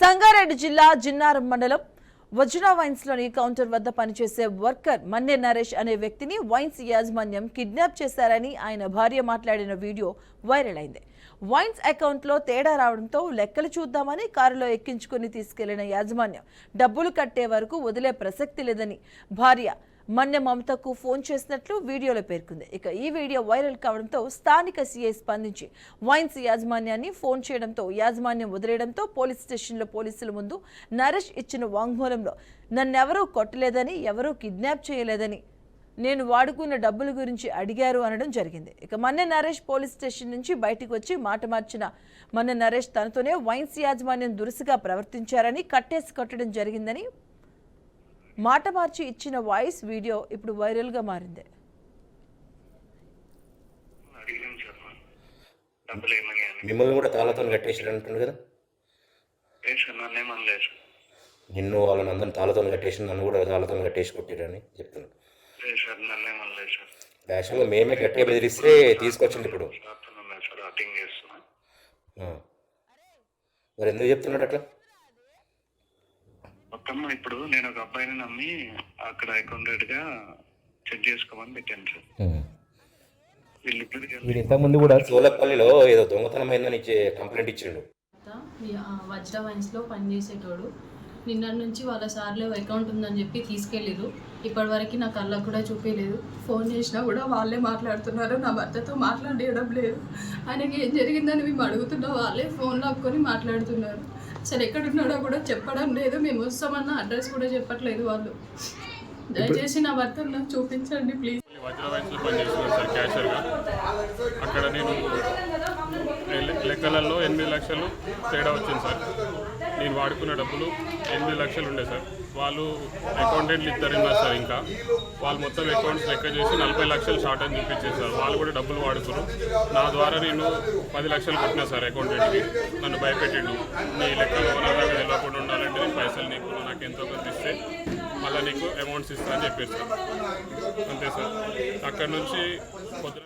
సంగారెడ్డి జిల్లా జిన్నారం మండలం వజ్రా వైన్స్ లోని కౌంటర్ వద్ద పనిచేసే వర్కర్ మన్నే నరేష్ అనే వ్యక్తిని వైన్స్ యాజమాన్యం కిడ్నాప్ చేశారని ఆయన భార్య మాట్లాడిన వీడియో వైరల్ అయింది. వైన్స్ అకౌంట్ లో తేడా రావడంతో లెక్కలు చూద్దామని కారులో ఎక్కించుకుని తీసుకెళ్లిన యాజమాన్యం డబ్బులు కట్టే వరకు వదిలే ప్రసక్తి లేదని భార్య మన్య మమతకు ఫోన్ చేసినట్లు వీడియోలో పేర్కొంది. ఇక ఈ వీడియో వైరల్ కావడంతో స్థానిక సీఐ స్పందించి వైన్స్ యాజమాన్యాన్ని ఫోన్ చేయడంతో యాజమాన్యం వదిలేయడంతో పోలీస్ స్టేషన్లో పోలీసుల ముందు నరేష్ ఇచ్చిన వాంగ్మూలంలో నన్నెవరూ కొట్టలేదని, ఎవరూ కిడ్నాప్ చేయలేదని, నేను వాడుకున్న డబ్బుల గురించి అడిగారు అనడం జరిగింది. ఇక మన్య నరేష్ పోలీస్ స్టేషన్ నుంచి బయటకు వచ్చి మాట మార్చిన మన్య నరేష్ తనతోనే వైన్స్ యాజమాన్యం దురుసుగా ప్రవర్తించారని, కట్టేసి కొట్టడం జరిగిందని మాట మార్చి ఇచ్చిన వాయిస్ వీడియో ఇప్పుడు వైరల్ గా మారింది. మిమ్మల్ని కూడా తాళతో కట్టేసాడు అంటుంది కదా. నిన్ను వాళ్ళని అందరిని తాళతో కట్టేసి నన్ను కూడా తాళతో కట్టేసి కొట్టారని చెప్తున్నాను. యాక్చువల్గా మేమే గట్టిగా బెదిరిస్తే తీసుకొచ్చింది. ఇప్పుడు మరి ఎందుకు చెప్తున్నాడు అట్లా? మొత్తమ్మ ఇప్పుడు నేను ఒక అబ్బాయిని నమ్మి అక్కడ అకౌంటెంట్ గా చెక్ చేసుకోమని పెట్టాను సార్. వీడు ఇంతకుముందు కూడా సోలపల్లిలో ఏదో దొంగతనం అయిందని కంప్లైంట్ ఇచ్చిండు. వజ్రా వైన్స్లో పనిచేసేటోడు. నిన్న నుంచి వాళ్ళ సార్లో అకౌంట్ ఉందని చెప్పి తీసుకెళ్ళిరు. ఇప్పటివరకు నా కళ్ళకు కూడా చూపించలేదు. ఫోన్ చేసినా కూడా వాళ్ళే మాట్లాడుతున్నారు, నా భర్తతో మాట్లాడేయడం లేదు. ఆయనకి ఏం జరిగిందని మేము అడుగుతున్నా, వాళ్ళే ఫోన్ లాక్కొని మాట్లాడుతున్నారు. అసలు ఎక్కడున్నాడో కూడా చెప్పడం లేదు. మేము వస్తామన్న అడ్రస్ కూడా చెప్పట్లేదు వాళ్ళు. దయచేసి నా భర్తను నాకు చూపించండి ప్లీజ్. వజ్రా వైన్స్లో పనిచేస్తున్నాను సార్ క్యాషియర్గా. అక్కడ నేను లెక్కలలో 8 లక్షలు తేడా వచ్చింది సార్. నేను వాడుకున్న డబ్బులు 8 లక్షలు ఉండే సార్. వాళ్ళు అకౌంటెంట్లు ఇద్దరు ఉన్నారు సార్. ఇంకా వాళ్ళు మొత్తం అకౌంట్స్ లెక్క చేసి 40 లక్షలు షార్ట్ అని చూపించారు సార్. వాళ్ళు కూడా డబ్బులు వాడుకున్నారు. నా ద్వారా నేను 10 లక్షలు కొట్టినా సార్ అకౌంటెంట్కి. నన్ను భయపెట్టిండు, నీ లెక్కలు ఓనర్గా వెళ్ళకుండా ఉండాలంటే నేను పైసలు నీకు నాకు ఎంతో కొంత ఇస్తే మళ్ళీ నీకు అమౌంట్స్ ఇస్తా అని చెప్పారు సార్. అంతే సార్. అక్కడ నుంచి పొద్దున